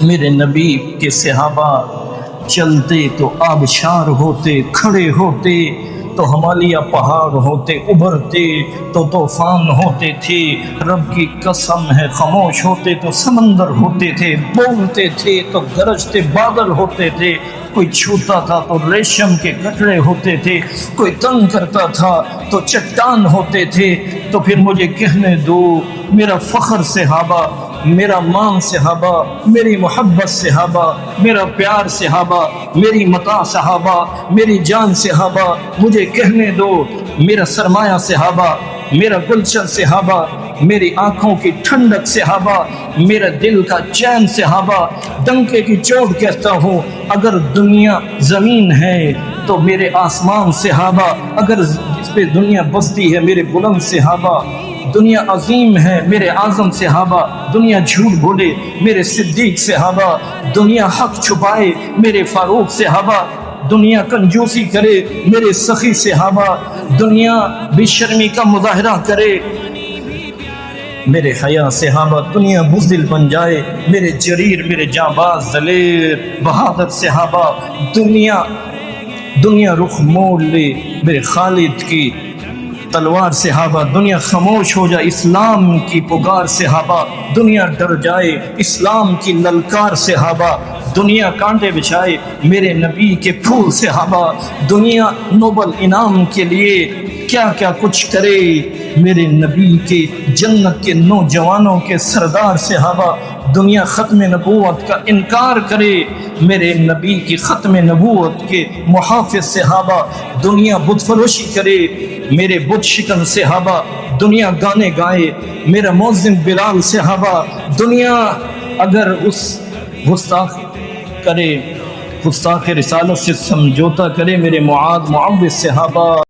میرے نبی کے صحابہ چلتے تو آبشار ہوتے، کھڑے ہوتے تو ہمالیہ پہاڑ ہوتے، ابھرتے تو طوفان ہوتے تھے، رب کی قسم ہے خاموش ہوتے تو سمندر ہوتے تھے، بولتے تھے تو گرجتے بادل ہوتے تھے، کوئی چھوتا تھا تو ریشم کے کٹڑے ہوتے تھے، کوئی تنگ کرتا تھا تو چٹان ہوتے تھے۔ تو پھر مجھے کہنے دو، میرا فخر صحابہ، میرا مان صحابہ، میری محبت صحابہ، میرا پیار صحابہ، میری متاع صحابہ، میری جان صحابہ، مجھے کہنے دو، میرا سرمایہ صحابہ، میرا گلشن صحابہ، میری آنکھوں کی ٹھنڈک صحابہ، میرا دل کا چین صحابہ۔ ڈنکے کی چوٹ کہتا ہوں، اگر دنیا زمین ہے تو میرے آسمان صحابہ، اگر جس پہ دنیا بستی ہے میرے بلند صحابہ، دنیا عظیم ہے میرے اعظم صحابہ، دنیا جھوٹ بولے میرے صدیق صحابہ، دنیا حق چھپائے میرے فاروق صحابہ، دنیا کنجوسی کرے میرے سخی صحابہ، دنیا بے شرمی کا مظاہرہ کرے میرے حیا صحابہ، دنیا بزدل بن جائے میرے جریر، میرے جانباز دلیر بہادر صحابہ، دنیا رخ موڑ لے میرے خالد کی تلوار صحابہ، دنیا خاموش ہو جائے اسلام کی پکار صحابہ، دنیا ڈر جائے اسلام کی للکار صحابہ، دنیا کانٹے بچھائے میرے نبی کے پھول صحابہ، دنیا نوبل انعام کے لیے کیا کیا کچھ کرے میرے نبی کے جنت کے نوجوانوں کے سردار صحابہ، دنیا ختم نبوت کا انکار کرے میرے نبی کی ختم نبوت کے محافظ صحابہ، دنیا بت فروشی کرے میرے بت شکن صحابہ، دنیا گانے گائے میرا مؤذن بلال صحابہ، دنیا اگر اس گستاخ کرے گستاخ رسالت سے سمجھوتا کرے میرے معاذ معوذ صحابہ۔